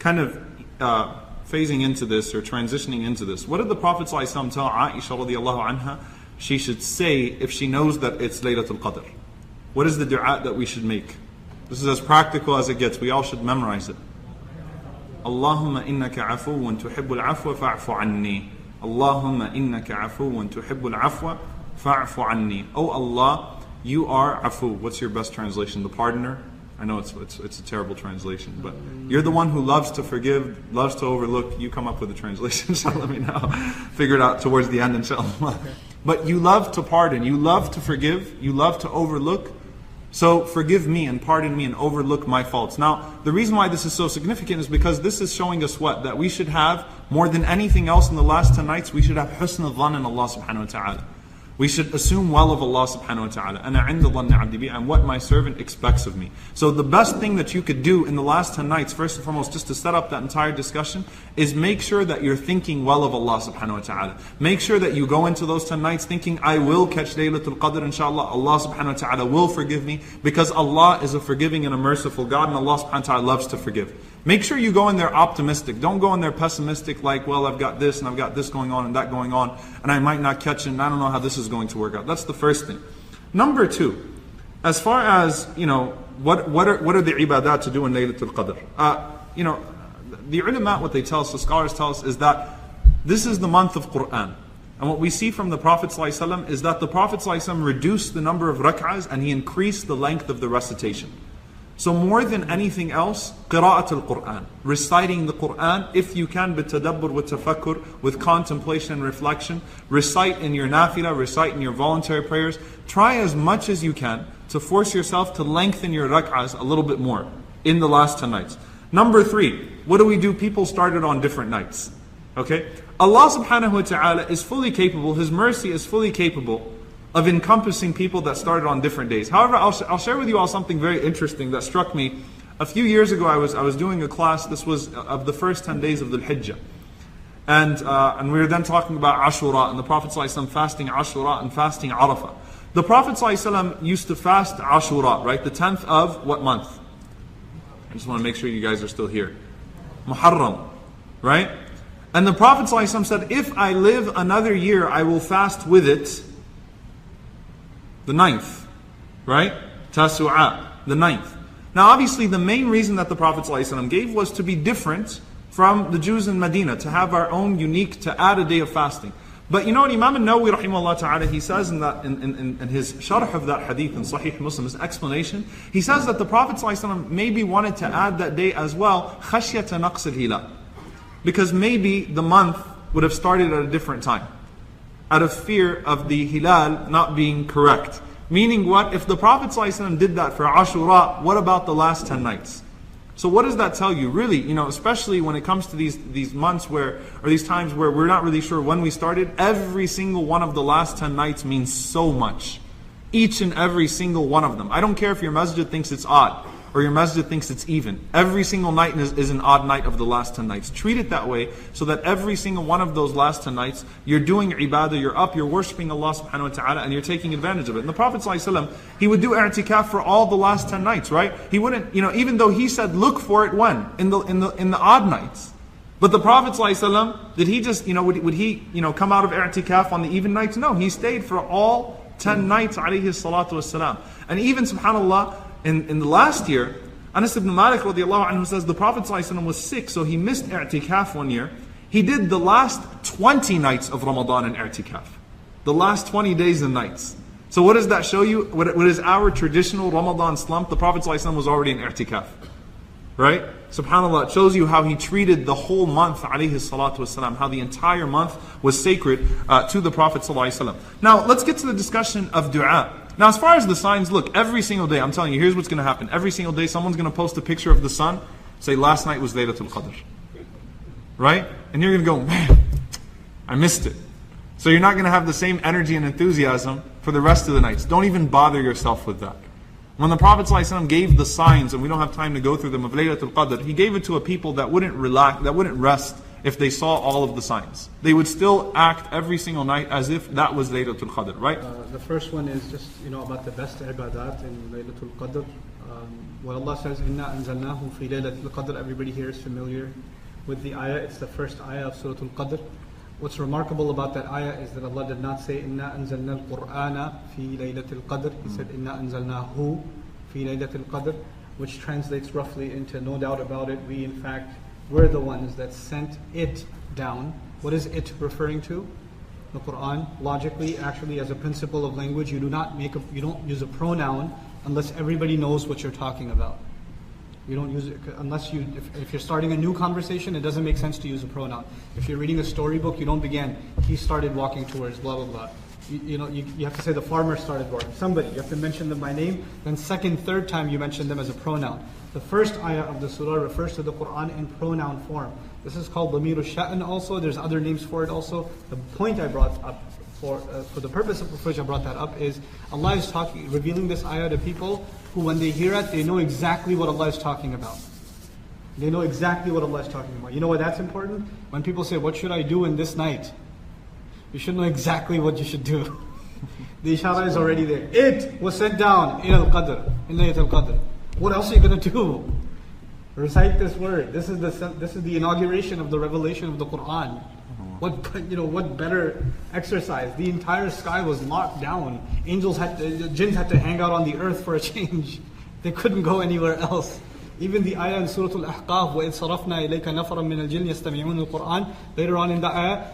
kind of phasing into this or transitioning into this, what did the Prophet ﷺ tell Aisha radiallahu anha she should say if she knows that it's Laylatul Qadr? What is the dua that we should make? This is as practical as it gets. We all should memorize it. Allahumma innaka afuwun tuhibbul afwa fa'fu anni. Allahumma innaka afuwun tuhibbul afwa fa'fu anni. Oh Allah, you are afu. What's your best translation? The pardoner? I know it's a terrible translation, but you're the one who loves to forgive, loves to overlook. You come up with a translation, inshallah, let me know. Figure it out towards the end, inshallah. But you love to pardon, you love to forgive, you love to overlook. So forgive me and pardon me and overlook my faults. Now, the reason why this is so significant is because this is showing us what? That we should have, more than anything else in the last 10 nights, we should have husn al-dhan in Allah subhanahu wa ta'ala. We should assume well of Allah subhanahu wa ta'ala. Ana 'inda dhanni 'abdi bi, and what my servant expects of me. So the best thing that you could do in the last 10 nights, first and foremost, just to set up that entire discussion, is make sure that you're thinking well of Allah subhanahu wa ta'ala. Make sure that you go into those 10 nights thinking, I will catch Laylatul Qadr inshallah. Allah subhanahu wa ta'ala will forgive me, because Allah is a forgiving and a merciful God, and Allah subhanahu wa ta'ala loves to forgive. Make sure you go in there optimistic. Don't go in there pessimistic, like, well, I've got this and I've got this going on and that going on, and I might not catch it, and I don't know how this is going to work out. That's the first thing. Number two, as far as, what are the ibadat to do in Laylatul Qadr? The ulama, what they tell us, the scholars tell us, is that this is the month of Qur'an. And what we see from the Prophet ﷺ is that the Prophet ﷺ reduced the number of rak'ahs and he increased the length of the recitation. So more than anything else, qira'atul Qur'an, reciting the Qur'an, if you can, bitadabbur, with tafakkur, with contemplation and reflection. Recite in your nafilah, recite in your voluntary prayers. Try as much as you can to force yourself to lengthen your rak'ahs a little bit more in the last 10 nights. Number three, what do? People started on different nights. Okay? Allah subhanahu wa ta'ala is fully capable, His mercy is fully capable of encompassing people that started on different days. However, I'll share with you all something very interesting that struck me. A few years ago, I was doing a class. This was of the first 10 days of the Hijjah, and we were then talking about Ashura and the Prophet ﷺ fasting Ashura and fasting Arafah. The Prophet ﷺ used to fast Ashura, right? The 10th of what month? I just want to make sure you guys are still here. Muharram, right? And the Prophet ﷺ said, if I live another year, I will fast with it the 9th, right? Tasu'a, the 9th. Now obviously the main reason that the Prophet ﷺ gave was to be different from the Jews in Medina, to have our own unique, to add a day of fasting. But you know what, Imam al-Nawawi rahimahullah ta'ala, he says in his sharh of that hadith in Sahih Muslim, his explanation, he says that the Prophet ﷺ maybe wanted to add that day as well, khashyata naqs al-hilal, because maybe the month would have started at a different time, out of fear of the hilal not being correct. Meaning what? If the Prophet ﷺ did that for Ashura, what about the last 10 nights? So what does that tell you? Really, especially when it comes to these months or these times where we're not really sure when we started, every single one of the last 10 nights means so much. Each and every single one of them. I don't care if your masjid thinks it's odd, or your masjid thinks it's even. Every single night is an odd night of the last 10 nights. Treat it that way, so that every single one of those last 10 nights, you're doing ibadah, you're up, you're worshipping Allah subhanahu wa ta'ala, and you're taking advantage of it. And the Prophet ﷺ, he would do i'tikaf for all the last 10 nights, right? He wouldn't, even though he said look for it when? In the odd nights. But the Prophet ﷺ, did he just, would he, come out of i'tikaf on the even nights? No, he stayed for all 10 nights, alayhi salatu wassalam. And even, subhanAllah, in the last year, Anas ibn Malik radiallahu anhu says the Prophet ﷺ was sick, so he missed i'tikaf one year. He did the last 20 nights of Ramadan in i'tikaf. The last 20 days and nights. So what does that show you? What is our traditional Ramadan slump? The Prophet ﷺ was already in i'tikaf. Right? SubhanAllah, it shows you how he treated the whole month, alayhi salatu wasalam, how the entire month was sacred to the Prophet ﷺ. Now, let's get to the discussion of dua. Now, as far as the signs, look, every single day, I'm telling you, here's what's going to happen. Every single day, someone's going to post a picture of the sun, say, last night was Laylatul Qadr. Right? And you're going to go, man, I missed it. So you're not going to have the same energy and enthusiasm for the rest of the nights. Don't even bother yourself with that. When the Prophet ﷺ gave the signs, and we don't have time to go through them, of Laylatul Qadr, he gave it to a people that wouldn't relax, that wouldn't rest if they saw all of the signs. They would still act every single night as if that was Laylatul Qadr, right? The first one is just, about the best ibadat in Laylatul Qadr. What Allah says, إِنَّا أَنزَلْنَاهُ فِي لَيْلَةِ الْقَدْرِ, everybody here is familiar with the ayah. It's the first ayah of Surah Al-Qadr. What's remarkable about that ayah is that Allah did not say إِنَّا أَنزَلْنَا الْقُرْآنَ فِي لَيْلَةِ الْقَدْرِ. He said إِنَّا أَنزَلْنَاهُ فِي لَيْلَةِ الْقَدْرِ, which translates roughly into, no doubt about it, we in fact were the ones that sent it down. What is it referring to? The Quran. Logically, actually, as a principle of language, you don't use a pronoun unless everybody knows what you're talking about. You don't use it unless if you're starting a new conversation, it doesn't make sense to use a pronoun. If you're reading a storybook, you don't begin, he started walking towards blah blah blah. You have to say the farmer started walking. Somebody, you have to mention them by name. Then second, third time you mention them as a pronoun. The first ayah of the surah refers to the Quran in pronoun form. This is called Damir al-Sha'n also. There's other names for it also. The point I brought up, for the purpose of which I brought that up, is Allah is revealing this ayah to people who, when they hear it, they know exactly what Allah is talking about. They know exactly what Allah is talking about. You know why that's important? When people say, what should I do in this night? You should know exactly what you should do. The ishara is already there. It was sent down in al-Qadr, in Laylat al-Qadr. What else are you going to do? Recite this word. This is the inauguration of the revelation of the Quran. What better exercise? The entire sky was locked down. Jinns had to hang out on the earth for a change. They couldn't go anywhere else. Even the ayah in Surah Al-Ahqaf, وَإِذْ صَرَفْنَا إِلَيْكَ نَفَرًا مِنَ الْجِنِّ يَسْتَمِعُونَ الْقُرْآنِ. Later on in the ayah,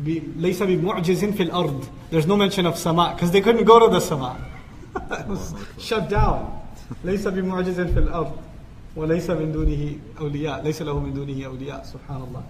لَيْسَ بِمُعْجِزٍ فِي الْأَرْضِ. There's no mention of sama, because they couldn't go to the sama. It was shut down. لَيْسَ بِمُعْجِزٍ فِي الْأَرْضِ وَلَيْسَ مِن دُونِهِ أَوْلِيَاء لَيْسَ لَهُ مِن دُونِهِ أَوْلِيَاء. Subhanallah.